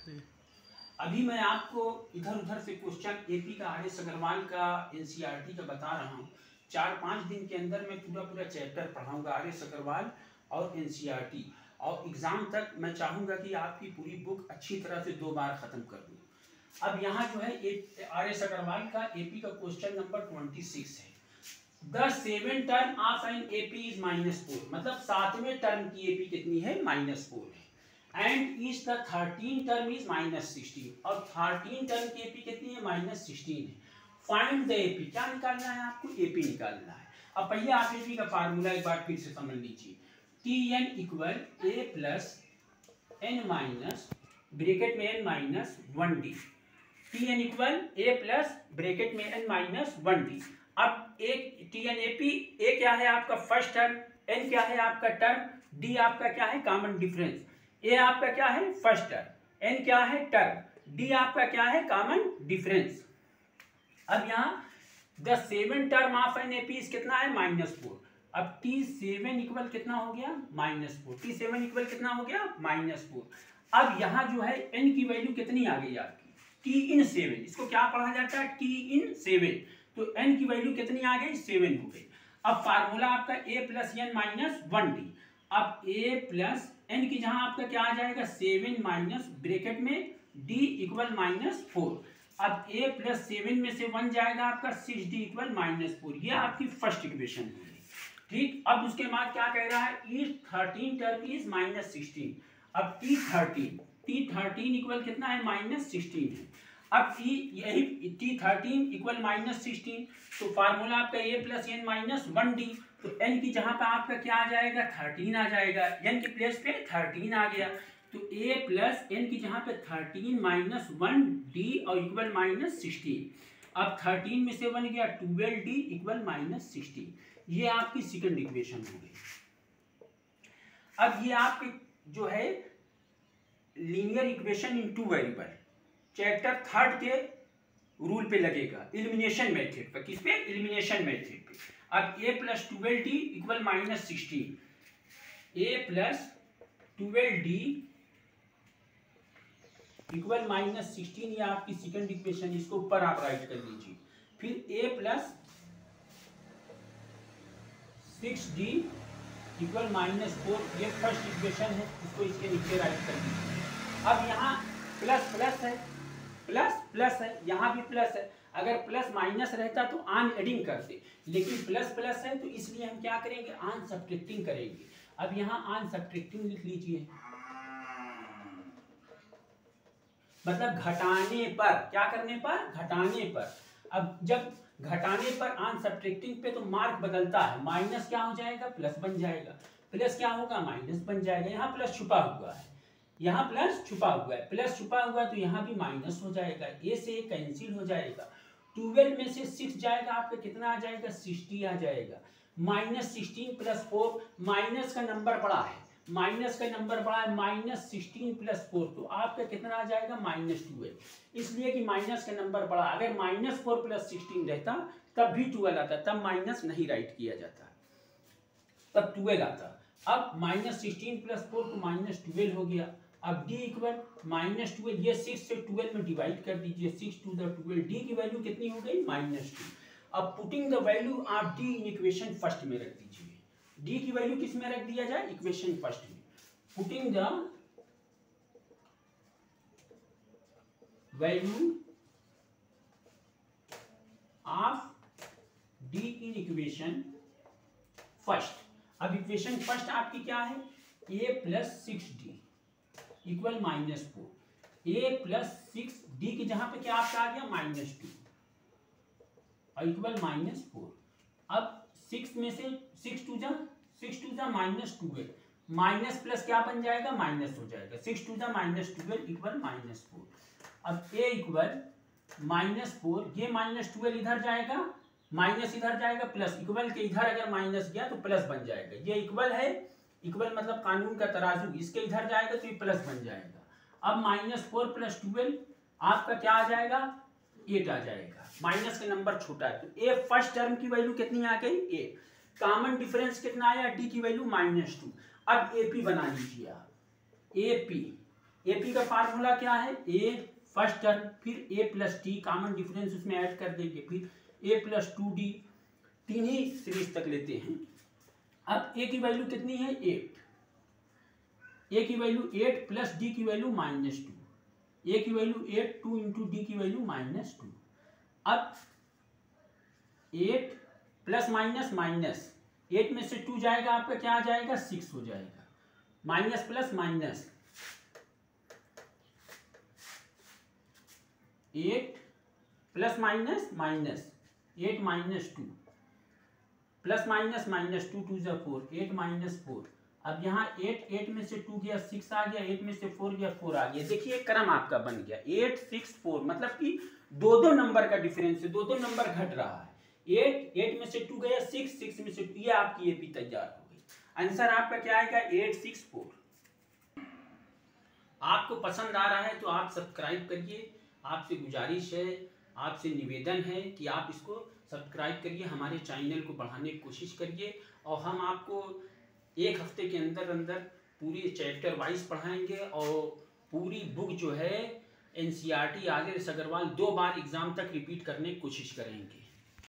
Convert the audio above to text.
अभी मैं आपको इधर उधर से क्वेश्चन एपी का आर.एस. अग्रवाल का एनसीईआरटी का बता रहा हूँ। 4-5 दिन के अंदर मैं पूरा चैप्टर पढ़ाऊंगा आर.एस. अग्रवाल और एनसीईआरटी, और एग्जाम तक मैं चाहूँगा कि आपकी पूरी बुक अच्छी तरह से 2 बार ख़त्म कर दूँ। अब यहाँ जो है आर.एस. अग्रवाल का एपी का क्वेश्चन नंबर 26 है। The 7th term of an AP is -4, मतलब 7वें टर्म की एपी कितनी है? -4 है। And is the 13th term is -16, और 13 टर्म की एपी कितनी है? -16 है। फाइंड द एपी, क्या निकालना है आपको? एपी निकालना है। अब पहले आप एपी का फार्मूला एक बार फिर से समझ लीजिए। Tn equal a plus n minus bracket में n minus 1d। Tn equal a plus bracket में n माइनस 1d। अब एक Tn AP, a क्या है आपका फर्स्ट टर्म, n क्या है आपका टर्म, d आपका क्या है? Common difference. a आपका क्या है? फर्स्ट टर्म, n क्या है? टर्म, d आपका क्या है? Common difference. अब यहाँ the 7th term of an AP कितना है? -4। अब T7 इक्वल कितना हो गया? -4। T7 इक्वल कितना हो गया? -4। अब यहाँ जो है n की वैल्यू कितनी आ गई आपकी? T(7), इसको क्या पढ़ा जाता है? T(7), तो n की वैल्यू कितनी आ गई? 7 हो गई। अब फार्मूला आपका a plus n minus 1d। अब a प्लस n की जहां आपका क्या आ जाएगा? 7 माइनस ब्रैकेट में d इक्वल -4। अब a प्लस 7 में से 1 जाएगा आपका 6d इक्वल -4। ये आपकी फर्स्ट इक्वेशन होगी। ठीक, अब उसके बाद क्या कह रहा है? Is 13 term is -16। अब T13 इक्वल कितना है? -16 है। अब यही T13 इक्वल -16, तो फार्मूला आपका a plus n minus 1d। तो n की जहां पे आपका क्या आ जाएगा? 13 आ जाएगा, n के प्लेस पे 13 आ गया। तो a प्लस n की जहां पे 13 माइनस 1d और इक्वल -16। अब 13 में से 1 गया, 12d इक्वल -16। ये आपकी सेकंड इक्वेशन हो गई। अब ये आपके जो है linear equation in 2 variable, chapter 3 के रूल पे लगेगा, एलिमिनेशन मेथड पे। किस पे? एलिमिनेशन मेथड पे। अब a plus 12d equal -16, a plus 12d equal -16, ये आपकी सेकंड इक्वेशन, इसको ऊपर आप राइट कर लीजिए। फिर a प्लस 6d इक्वल -4, ये फर्स्ट इक्वेशन है, इसको इसके नीचे राइट कर दीजिए। अब यहाँ प्लस प्लस है, प्लस प्लस है, यहाँ भी प्लस है। अगर प्लस माइनस रहता तो आन एडिंग करते, लेकिन प्लस प्लस है तो इसलिए हम क्या करेंगे? आन सब्ट्रैक्टिंग करेंगे। अब यहाँ आन सब्ट्रैक्टिंग लिख लीजिए, मतलब घटाने पर, क्या करने पर? घटाने पर। अब जब घटाने पर आन सब्ट्रैक्टिंग पे तो मार्क बदलता है, माइनस क्या हो जाएगा? प्लस बन जाएगा, प्लस क्या होगा? माइनस बन जाएगा। यहाँ प्लस छुपा हुआ है, यहाँ प्लस छुपा हुआ है, प्लस छुपा हुआ है तो यहाँ भी माइनस हो जाएगा, ए से कैंसिल हो जाएगा। 12 में से 6 जाएगा, आपका कितना आ जाएगा? 60 आ जाएगा। -16 + 4, माइनस का नंबर बड़ा है, माइनस का नंबर बड़ा है, -16 + 4, तो आपका कितना आ जाएगा? -12। इसलिए कि माइनस का नंबर बड़ा, अगर -4 + 16 रहता तब भी 12 आता, तब माइनस नहीं राइट किया जाता, तब 12 आता। अब -16 + 4 तो -12 हो गया। अब d इक्वल -12, ये 6 से 12 में डिवाइड कर दीजिए, 6 × 12, d की वैल्यू कितनी हो गई? -2। अब putting the value of d in equation first में रख दीजिए। d की वैल्यू किस में रख दिया जाए? इक्वेशन फर्स्ट में। Putting the value of d in equation first. अब इक्वेशन फर्स्ट आपकी क्या है? a plus 6d equal -4, a plus 6d की जहां पे क्या आपका आ गया? -2 और इक्वल -4। अब 6 में से 6 2 जा -12, माइनस प्लस क्या बन जाएगा? माइनस हो जाएगा, 6 2 जा -12 इक्वल -4। अब a इक्वल -4, ये -12 इधर जाएगा, माइनस इधर जाएगा, प्लस इक्वल के इधर अगर माइनस गया तो प्लस बन जाएगा। ये इक्वल है, इक्वल मतलब कानून का तराजू, इसके इधर जाएगा तो ये प्लस बन जाएगा। अब -4 + 12 आपका क्या आ जाएगा? 8 आ जाएगा, माइनस का नंबर छोटा है। तो ए फर्स्ट टर्म की वैल्यू कितनी आ गई? 8। कॉमन डिफरेंस कितना आया? d की वैल्यू -2। अब एपी बना लीजिए आप, एपी एपी का फार्मूला क्या है, ए फर्स्ट टर्म, फिर ए प्लस टी कॉमन डिफरेंस उसमें ऐड कर देंगे, फिर ए प्लस 2d, तीन ही सीरीज तक लेते हैं। अब ए की वैल्यू कितनी है 8, ए की वैल्यू 8 प्लस डी की वैल्यू -2, ए की वैल्यू 8, 2 इंटू डी की वैल्यू -2। अब 8 प्लस माइनस माइनस, 8 में से 2 जाएगा आपका क्या आ जाएगा 6 हो जाएगा, minus plus minus 8 plus minus minus 8 minus 2 plus minus minus 2 2 जा 4, 8 माइनस 4। अब यहाँ 8 में से 2 गया 6 आ गया, 8 में से 4 गया 4 आ गया। देखिए क्रम आपका बन गया 8 6 4, मतलब कि दो नंबर का डिफरेंस है, दो नंबर घट रहा है। 8 में से 2 गया 6 में से 2, ये आपकी एपी तैयार हो गई। आंसर आपका क्या आएगा 864। आपको पसंद आ रहा है तो आप सब्सक्राइब करिए, आपसे गुजारिश है, आपसे निवेदन है कि आप इसको सब्सक्राइब करिए, हमारे चैनल को बढ़ाने की कोशिश करिए, और हम आपको एक हफ्ते के अंदर अंदर पूरी चैप्टर वाइज पढ़ाएंगे, और पूरी बुक जो है एनसीईआरटी आदर्श अग्रवाल 2 बार एग्जाम तक रिपीट करने की कोशिश करेंगे।